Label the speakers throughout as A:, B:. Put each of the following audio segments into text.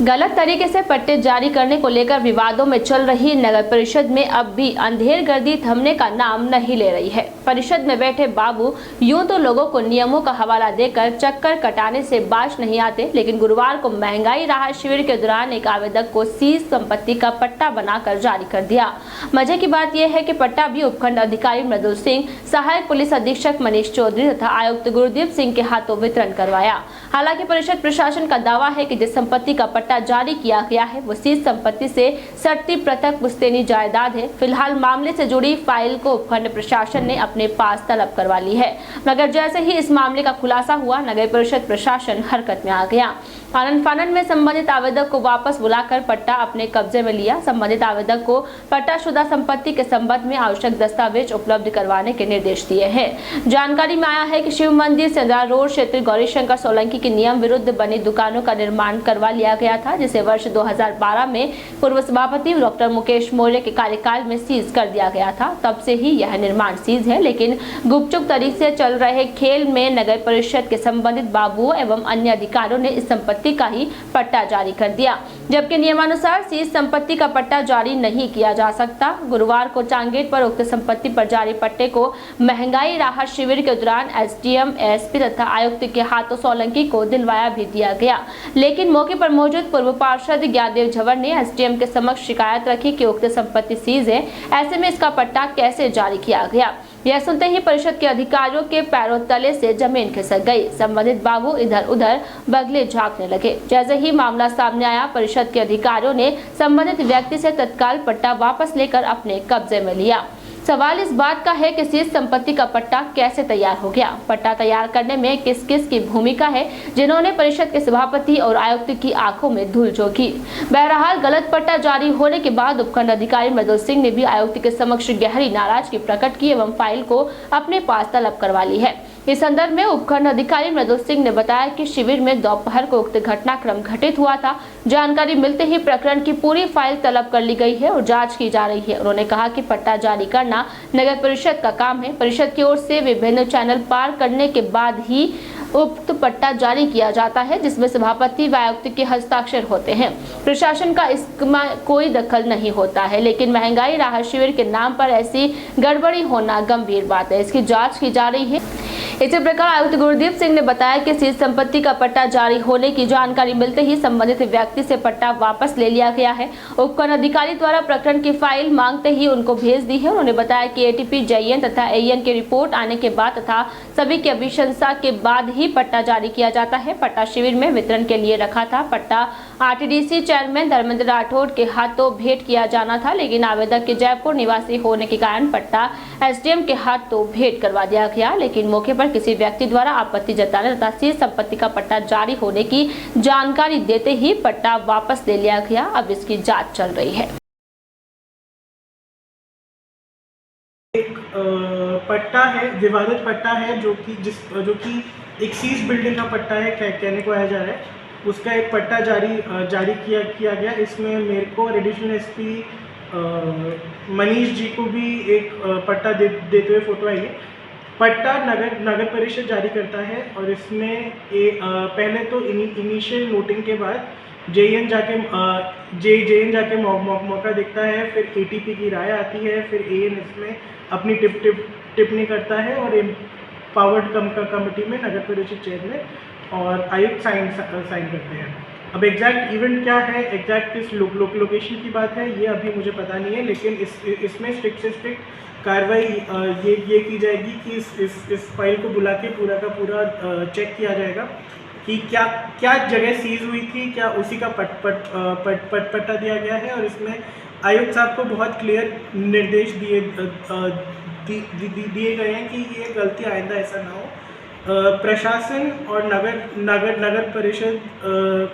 A: गलत तरीके से पट्टे जारी करने को लेकर विवादों में चल रही नगर परिषद में अब भी अंधेर गर्दी थमने का नाम नहीं ले रही है। परिषद में बैठे बाबू यूं तो लोगों को नियमों का हवाला देकर चक्कर कटाने से बाज नहीं आते, लेकिन गुरुवार को महंगाई राहत शिविर के दौरान एक आवेदक को सीज संपत्ति का पट्टा बनाकर जारी कर दिया। मजे की बात यह है कि पट्टा भी उपखंड अधिकारी मृदुल सिंह, सहायक पुलिस अधीक्षक मनीष चौधरी तथा आयुक्त गुरदीप सिंह के हाथों वितरण करवाया। हालांकि परिषद प्रशासन का दावा है कि जिस संपत्ति का पट्टा जारी किया गया है वो सीज संपत्ति से सटती पृथक पुश्तैनी जायदाद है। फिलहाल मामले से जुड़ी फाइल को उपखंड प्रशासन ने अपने पास तलब करवा ली है, मगर जैसे ही इस मामले का खुलासा हुआ नगर परिषद प्रशासन हरकत में आ गया। आनन फानन में संबंधित आवेदक को वापस बुलाकर पट्टा अपने कब्जे में लिया। संबंधित आवेदक को पट्टाशुदा संपत्ति के संबंध में आवश्यक दस्तावेज उपलब्ध करवाने के निर्देश दिए हैं। जानकारी में आया है कि शिव मंदिर सेंद्रा रोड क्षेत्र गौरीशंकर सोलंकी के नियम विरुद्ध बनी दुकानों का निर्माण करवा लिया गया था, जिसे वर्ष 2012 में पूर्व सभापति डॉक्टर मुकेश मौर्य के कार्यकाल में सीज कर दिया गया था। तब से ही यह निर्माण सीज है, लेकिन गुपचुप तरीके से चल रहे खेल में नगर परिषद के संबंधित बाबुओं एवं अन्य अधिकारियों ने इस संपत्ति का ही पट्टा जारी कर दिया, जबकि नियमानुसार सीज संपत्ति का पट्टा जारी नहीं किया जा सकता। गुरुवार को चांगेट पर उक्त संपत्ति पर जारी पट्टे को महंगाई राहत शिविर के दौरान एसडीएम, एसपी तथा आयुक्त के हाथों सोलंकी को दिलवाया भी दिया गया, लेकिन मौके पर मौजूद पूर्व पार्षद ज्ञानदेव झंवर ने एसडीएम के समक्ष शिकायत रखी कि उक्त संपत्ति सीज है, ऐसे में इसका पट्टा कैसे जारी किया गया। यह सुनते ही परिषद के अधिकारियों के पैरों तले से जमीन खिसक गई। संबंधित बाबू इधर उधर बगले झांकने लगे। जैसे ही मामला सामने आया परिषद के अधिकारियों ने संबंधित व्यक्ति से तत्काल पट्टा वापस लेकर अपने कब्जे में लिया। सवाल इस बात का है कि सीज संपत्ति का पट्टा कैसे तैयार हो गया। पट्टा तैयार करने में किस किस की भूमिका है, जिन्होंने परिषद के सभापति और आयुक्त की आंखों में धूल झोंकी। बहरहाल गलत पट्टा जारी होने के बाद उपखंड अधिकारी मृदुल सिंह ने भी आयुक्त के समक्ष गहरी नाराजगी प्रकट की एवं फाइल को अपने पास तलब करवा ली है। इस संदर्भ में उपखंड अधिकारी मृदुल सिंह ने बताया कि शिविर में दोपहर को उक्त घटनाक्रम घटित हुआ था। जानकारी मिलते ही प्रकरण की पूरी फाइल तलब कर ली गई है और जांच की जा रही है। उन्होंने कहा कि पट्टा जारी करना नगर परिषद का काम है। परिषद की ओर से विभिन्न चैनल पार करने के बाद ही उक्त पट्टा जारी किया जाता है, जिसमें सभापति व आयुक्त के हस्ताक्षर होते हैं। प्रशासन का इसमें कोई दखल नहीं होता है, लेकिन महंगाई राहत शिविर के नाम पर ऐसी गड़बड़ी होना गंभीर बात है। इसकी जांच की जा रही है। इसी प्रकार आयुक्त गुरदीप सिंह ने बताया कि सीज संपत्ति का पट्टा जारी होने की जानकारी मिलते ही संबंधित व्यक्ति से पट्टा वापस ले लिया गया है। उपखंड अधिकारी द्वारा प्रकरण की फाइल मांगते ही उनको भेज दी है। उन्होंने बताया कि एटीपी, जेईएन तथा एईएन की रिपोर्ट आने के बाद तथा सभी की अभिशंसा के बाद ही पट्टा जारी किया जाता है। पट्टा शिविर में वितरण के लिए रखा था। पट्टा आरटीडीसी चेयरमैन धर्मेंद्र राठौड़ के हाथों भेंट किया जाना था, लेकिन आवेदक के जयपुर निवासी होने के कारण पट्टा एसडीएम के हाथों भेंट करवा दिया गया, लेकिन मौके पर किसी व्यक्ति द्वारा आपत्ति जताने तथा सीज संपत्ति का पट्टा जारी होने की जानकारी देते ही पट्टा वापस ले लिया गया। अब इसकी जांच चल रही है।
B: एक पट्टा है, विवादित पट्टा है, जो कि एक सीज बिल्डिंग का पट्टा है, कहने को आया जा रहा है। उसका एक पट्टा जारी किया गया। इसमें मेरे को एडिशनल एसपी मनीष जी को भी एक पट्टा देते हुए फोटो आई है। पट्टा नगर परिषद जारी करता है और इसमें पहले तो इनिशियल नोटिंग के बाद जेईएन जाके मौका देखता है, फिर एटीपी की राय आती है, फिर एएन इसमें अपनी टिप्पणी करता है और पावर्ड कमेटी में नगर परिषद चेयरमैन और आयुक्त साइन करते हैं। अब एग्जैक्ट इवेंट क्या है, एग्जैक्ट किस लोकेशन की बात है, ये अभी मुझे पता नहीं है, लेकिन इसमें स्ट्रिक्ट से स्ट्रिक्ट कार्रवाई ये की जाएगी कि इस फाइल को बुला के पूरा का पूरा चेक किया जाएगा कि क्या जगह सीज हुई थी, क्या उसी का पट्टा दिया गया है। और इसमें आयुक्त साहब को बहुत क्लियर निर्देश दिए गए हैं कि ये गलती आइंदा ऐसा ना हो। प्रशासन और नगर परिषद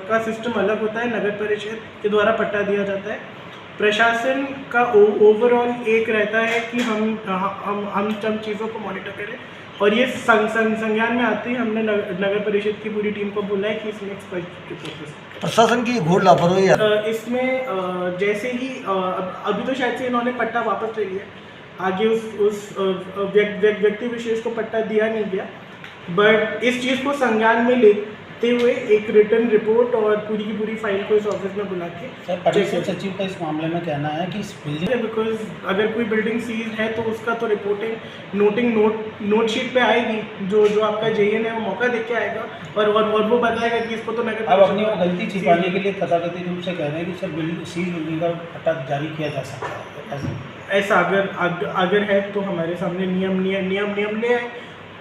B: का सिस्टम अलग होता है। नगर परिषद के द्वारा पट्टा दिया जाता है। प्रशासन का ओवरऑल एक रहता है कि हम चीज़ों को मॉनिटर करें, और ये संज्ञान में आते ही हमने नगर परिषद की पूरी टीम को बोला है कि इसमें
C: प्रशासन की घोर लापरवाही है।
B: इसमें जैसे ही अभी तो शायद से इन्होंने पट्टा वापस ले लिया, आगे उस व्यक्ति विशेष को पट्टा दिया नहीं गया, बट इस चीज़ को संज्ञान में देखते हुए एक रिटर्न रिपोर्ट और पूरी की पूरी फाइल को इस ऑफिस में बुला के
D: सर परिषद सचिव का इस मामले में कहना है कि इस बिल्डिंग
B: बिकॉज अगर कोई बिल्डिंग सीज है तो उसका तो रिपोर्टिंग नोट शीट पे आएगी, जो आपका जेएन है वो मौका देख के आएगा और वो बताएगा कि इसको तो नगर
D: अब अपनी वो गलती छिपाने के लिए तथाकथित रूप से कह रहे हैं कि सर सीज बिल्डिंग का पट्टा जारी किया जा सकता है।
B: ऐसा अगर है तो हमारे सामने नियम ले आए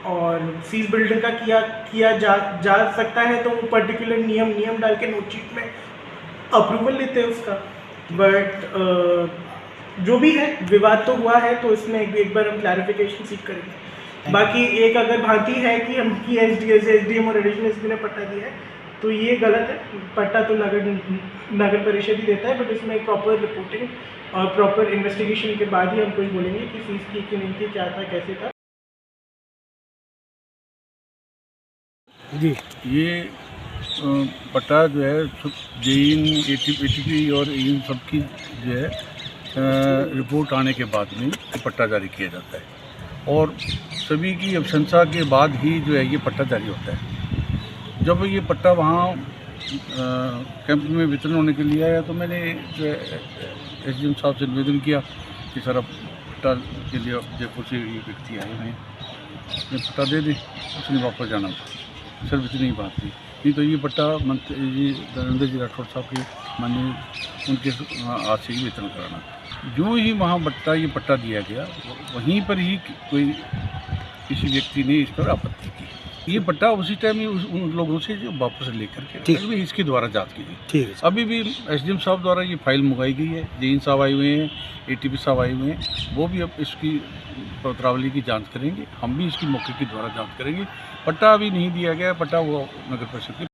B: और सीज बिल्डिंग का किया जा सकता है तो वो पर्टिकुलर नियम डाल के नोट शीट में अप्रूवल लेते हैं उसका। बट जो भी है विवाद तो हुआ है तो इसमें एक बार हम क्लैरिफिकेशन सीख करेंगे। बाकी एक अगर भांति है कि हमकी एसडीएम और एडिशनल एसपी ने पट्टा दिया है तो ये गलत है। पट्टा तो नगर परिषद ही देता है, बट इसमें प्रॉपर रिपोर्टिंग और प्रॉपर इन्वेस्टिगेशन के बाद ही हम कुछ बोलेंगे कि फीस की कि नहीं थी, क्या था, कैसे था।
E: जी ये पट्टा जो है जेईन एटीपी और इन सब की जो है रिपोर्ट आने के बाद में पट्टा जारी किया जाता है और सभी की अनुशंसा के बाद ही जो है ये पट्टा जारी होता है। जब ये पट्टा वहाँ कैंप में वितरण होने के लिए आया तो मैंने एसडीएम साहब से निवेदन किया कि सर अब पट्टा के लिए जयपुर से ये व्यक्ति आए हैं, पट्टा दे दें। उसने वापस जाना था, सर इतनी बात थी, नहीं तो ये पट्टा मंत्री जी धर्मेंद्र जी राठौड़ साहब के माननीय उनके हाथ से ही वितरण कराना। जो ही वहाँ ये पट्टा दिया गया वहीं पर ही कोई किसी व्यक्ति ने इस पर आपत्ति की। ये पट्टा उसी टाइम ही उन लोगों से जो वापस लेकर के अभी इसके द्वारा जांच की गई।
C: ठीक है।
E: अभी भी एसडीएम साहब द्वारा ये फाइल मंगाई गई है, जेईन साहब आए हुए हैं, एटीपी साहब आए हुए हैं, वो भी अब इसकी पत्रावली की जांच करेंगे। हम भी इसकी मौके के द्वारा जांच करेंगे। पट्टा अभी नहीं दिया गया, पट्टा वो नगर परिषद